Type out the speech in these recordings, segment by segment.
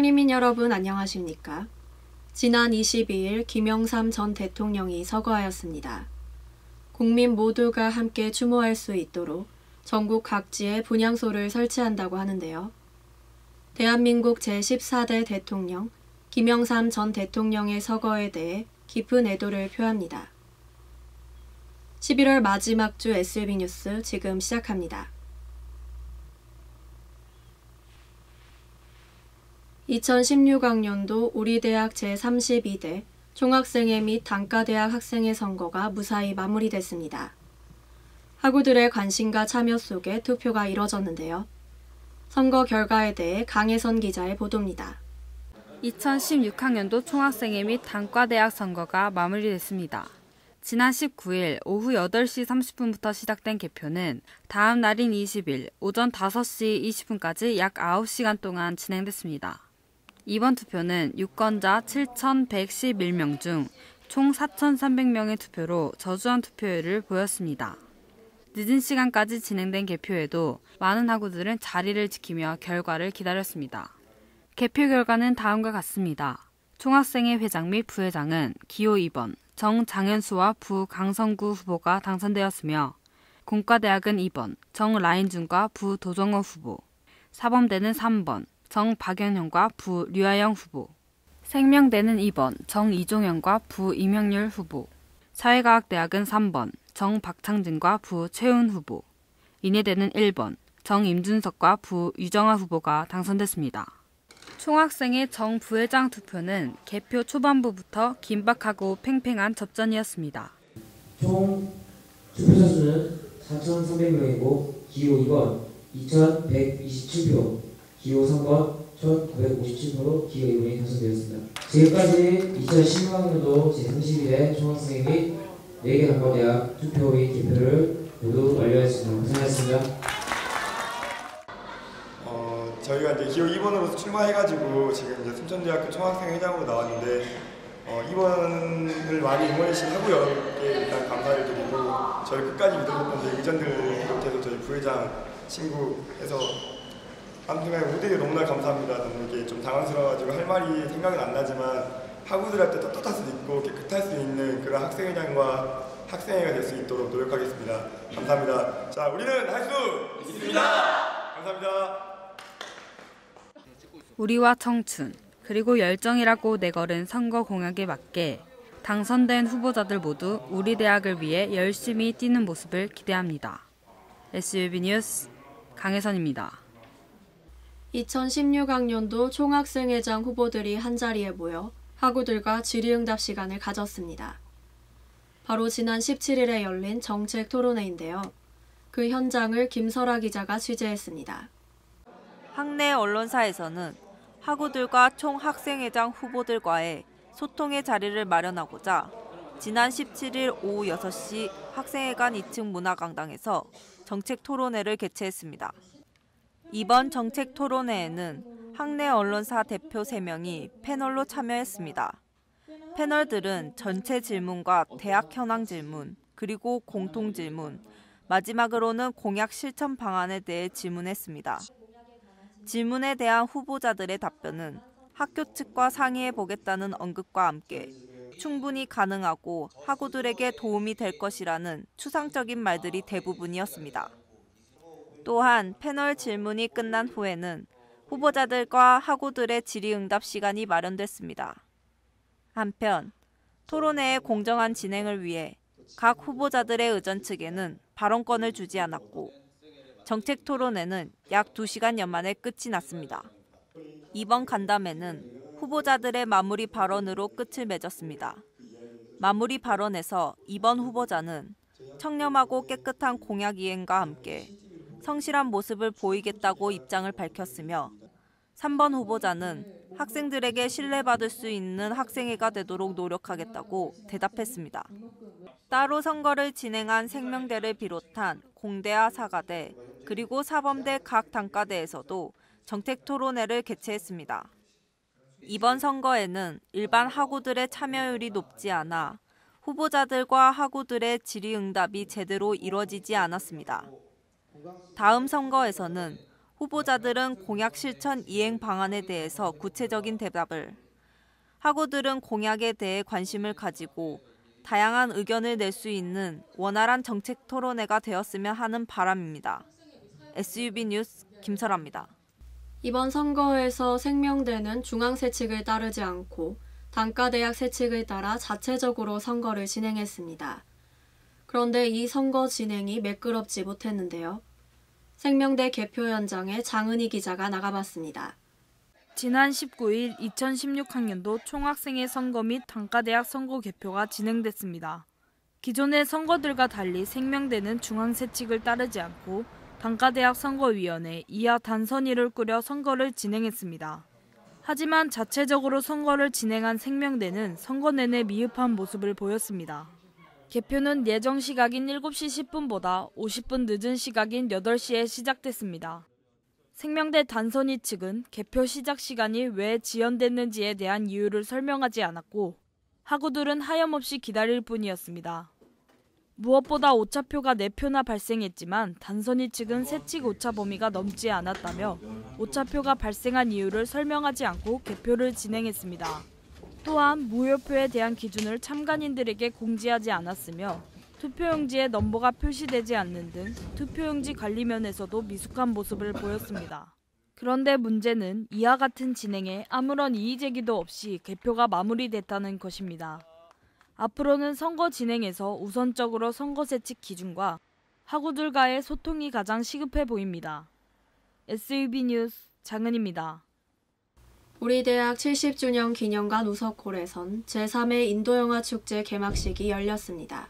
시장리민 여러분 안녕하십니까? 지난 22일 김영삼 전 대통령이 서거하였습니다. 국민 모두가 함께 추모할 수 있도록 전국 각지에 분향소를 설치한다고 하는데요. 대한민국 제14대 대통령 김영삼 전 대통령의 서거에 대해 깊은 애도를 표합니다. 11월 마지막 주 SB 뉴스 지금 시작합니다. 2016학년도 우리 대학 제32대 총학생회 및 단과대학 학생회 선거가 무사히 마무리됐습니다. 학우들의 관심과 참여 속에 투표가 이뤄졌는데요. 선거 결과에 대해 강혜선 기자의 보도입니다. 2016학년도 총학생회 및 단과대학 선거가 마무리됐습니다. 지난 19일 오후 8시 30분부터 시작된 개표는 다음 날인 20일 오전 5시 20분까지 약 9시간 동안 진행됐습니다. 이번 투표는 유권자 7,111명 중 총 4,300명의 투표로 저조한 투표율을 보였습니다. 늦은 시간까지 진행된 개표에도 많은 학우들은 자리를 지키며 결과를 기다렸습니다. 개표 결과는 다음과 같습니다. 총학생회 회장 및 부회장은 기호 2번 정장현수와 부 강성구 후보가 당선되었으며 공과대학은 2번 정라인준과 부 도정호 후보, 사범대는 3번 정박연형과 부 류하영 후보, 생명대는 2번 정이종현과 부 임형률 후보, 사회과학대학은 3번 정박창진과 부 최훈 후보, 인해대는 1번 정임준석과 부 유정아 후보가 당선됐습니다. 총학생회 정 부회장 투표는 개표 초반부부터 긴박하고 팽팽한 접전이었습니다. 총 투표자 수는 4,300명이고 기호 2번 2,127표, 기호 3번 1,957표로 기호 2번이 당선되었습니다. 지금까지 2016학년도 제31회 총학생회 및 4개 단과대학 투표 및 개표를 모두 완료했습니다. 고생하셨습니다. 저희가 이제 기호 2번으로 출마해가지고 지금 이제 순천대학교 총학생회장으로 나왔는데 2번을 많이 응원해주신 학우 여러분께 일단 감사를 드리고 저희 끝까지 믿어줬던 저희 의전들 비롯해서 저희 부회장 친구 해서 아무튼 무대에 너무나 감사합니다. 너무 이게 좀 당황스러워가지고 할 말이 생각은 안 나지만 학우들한테 떳떳할 수도 있고 깨끗할 수 있는 그런 학생회장과 학생회가 될 수 있도록 노력하겠습니다. 감사합니다. 자, 우리는 할 수 있습니다. 감사합니다. 우리와 청춘, 그리고 열정이라고 내걸은 선거 공약에 맞게 당선된 후보자들 모두 우리 대학을 위해 열심히 뛰는 모습을 기대합니다. SUB 뉴스 강혜선입니다. 2016학년도 총학생회장 후보들이 한자리에 모여 학우들과 질의응답 시간을 가졌습니다. 바로 지난 17일에 열린 정책 토론회인데요. 그 현장을 김설아 기자가 취재했습니다. 학내 언론사에서는 학우들과 총학생회장 후보들과의 소통의 자리를 마련하고자 지난 17일 오후 6시 학생회관 2층 문화강당에서 정책 토론회를 개최했습니다. 이번 정책 토론회에는 학내 언론사 대표 3명이 패널로 참여했습니다. 패널들은 전체 질문과 대학 현황 질문, 그리고 공통 질문, 마지막으로는 공약 실천 방안에 대해 질문했습니다. 질문에 대한 후보자들의 답변은 학교 측과 상의해보겠다는 언급과 함께 충분히 가능하고 학우들에게 도움이 될 것이라는 추상적인 말들이 대부분이었습니다. 또한 패널 질문이 끝난 후에는 후보자들과 학우들의 질의응답 시간이 마련됐습니다. 한편 토론회의 공정한 진행을 위해 각 후보자들의 의전 측에는 발언권을 주지 않았고 정책 토론회는 약 2시간여 만에 끝이 났습니다. 이번 간담회는 후보자들의 마무리 발언으로 끝을 맺었습니다. 마무리 발언에서 이번 후보자는 청렴하고 깨끗한 공약 이행과 함께 성실한 모습을 보이겠다고 입장을 밝혔으며 3번 후보자는 학생들에게 신뢰받을 수 있는 학생회가 되도록 노력하겠다고 대답했습니다. 따로 선거를 진행한 생명대를 비롯한 공대와 사가대, 그리고 사범대 각 단과대에서도 정책 토론회를 개최했습니다. 이번 선거에는 일반 학우들의 참여율이 높지 않아 후보자들과 학우들의 질의응답이 제대로 이루어지지 않았습니다. 다음 선거에서는 후보자들은 공약 실천 이행 방안에 대해서 구체적인 대답을, 학우들은 공약에 대해 관심을 가지고 다양한 의견을 낼 수 있는 원활한 정책 토론회가 되었으면 하는 바람입니다. SUB 뉴스 김설아입니다. 이번 선거에서 생명대는 중앙세칙을 따르지 않고 단과대학 세칙을 따라 자체적으로 선거를 진행했습니다. 그런데 이 선거 진행이 매끄럽지 못했는데요. 생명대 개표 현장에 장은희 기자가 나가봤습니다. 지난 19일 2016학년도 총학생회 선거 및 단과대학 선거 개표가 진행됐습니다. 기존의 선거들과 달리 생명대는 중앙세칙을 따르지 않고 단과대학 선거위원회 이하 단선위를 꾸려 선거를 진행했습니다. 하지만 자체적으로 선거를 진행한 생명대는 선거 내내 미흡한 모습을 보였습니다. 개표는 예정 시각인 7시 10분보다 50분 늦은 시각인 8시에 시작됐습니다. 생명대 단선위 측은 개표 시작 시간이 왜 지연됐는지에 대한 이유를 설명하지 않았고 학우들은 하염없이 기다릴 뿐이었습니다. 무엇보다 오차표가 4표나 발생했지만 단선위 측은 세칙 오차 범위가 넘지 않았다며 오차표가 발생한 이유를 설명하지 않고 개표를 진행했습니다. 또한 무효표에 대한 기준을 참관인들에게 공지하지 않았으며 투표용지에 넘버가 표시되지 않는 등 투표용지 관리 면에서도 미숙한 모습을 보였습니다. 그런데 문제는 이와 같은 진행에 아무런 이의 제기도 없이 개표가 마무리됐다는 것입니다. 앞으로는 선거 진행에서 우선적으로 선거세칙 기준과 학우들과의 소통이 가장 시급해 보입니다. SUB 뉴스 장은입니다. 우리 대학 70주년 기념관 우석홀에선 제3회 인도영화 축제 개막식이 열렸습니다.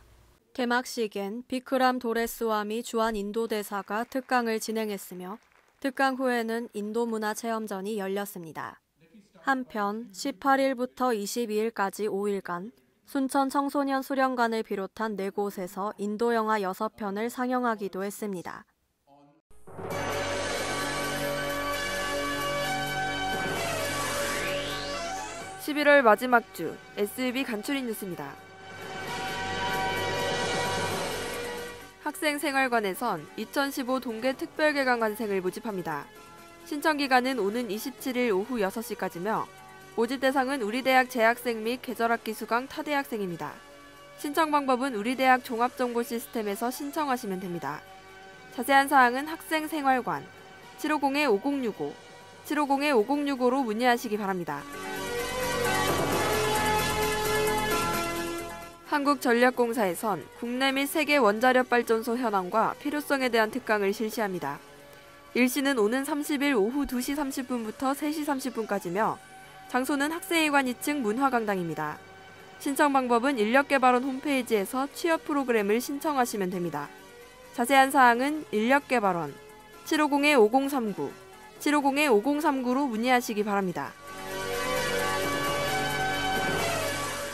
개막식엔 비크람 도레스와미 주한 인도대사가 특강을 진행했으며 특강 후에는 인도문화체험전이 열렸습니다. 한편 18일부터 22일까지 5일간 순천 청소년 수련관을 비롯한 4곳에서 인도영화 6편을 상영하기도 했습니다. 11월 마지막 주 SUB 간추린 뉴스입니다. 학생생활관에선 2015 동계 특별개강관생을 모집합니다. 신청기간은 오는 27일 오후 6시까지며 모집 대상은 우리대학 재학생 및 계절학기 수강 타대학생입니다. 신청 방법은 우리대학 종합정보시스템에서 신청하시면 됩니다. 자세한 사항은 학생생활관 750-5065, 750-5065로 문의하시기 바랍니다. 한국전력공사에선 국내 및 세계 원자력 발전소 현황과 필요성에 대한 특강을 실시합니다. 일시는 오는 30일 오후 2시 30분부터 3시 30분까지며 장소는 학생회관 2층 문화강당입니다. 신청 방법은 인력개발원 홈페이지에서 취업 프로그램을 신청하시면 됩니다. 자세한 사항은 인력개발원 750-5039, 750-5039로 문의하시기 바랍니다.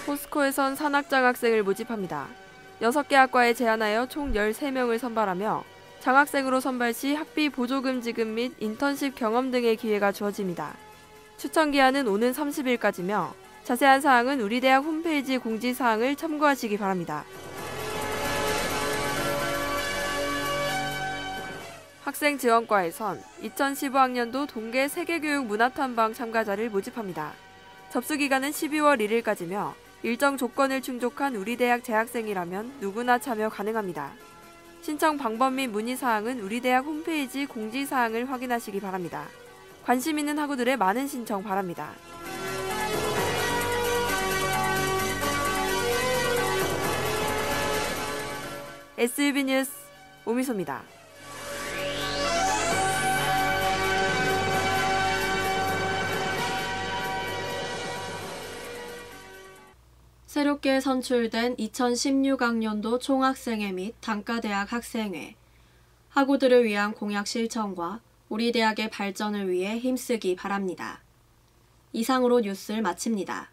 포스코에선 산학장학생을 모집합니다. 6개 학과에 제한하여 총 13명을 선발하며 장학생으로 선발 시 학비 보조금 지급 및 인턴십 경험 등의 기회가 주어집니다. 추천 기한은 오는 30일까지며 자세한 사항은 우리대학 홈페이지 공지사항을 참고하시기 바랍니다. 학생지원과에선 2015학년도 동계 세계교육문화탐방 참가자를 모집합니다. 접수기간은 12월 1일까지며 일정 조건을 충족한 우리대학 재학생이라면 누구나 참여 가능합니다. 신청 방법 및 문의사항은 우리대학 홈페이지 공지사항을 확인하시기 바랍니다. 관심 있는 학우들의 많은 신청 바랍니다. SUB 뉴스 오미소입니다. 새롭게 선출된 2016학년도 총학생회 및 단과대학 학생회, 학우들을 위한 공약 실천과 우리 대학의 발전을 위해 힘쓰기 바랍니다. 이상으로 뉴스를 마칩니다.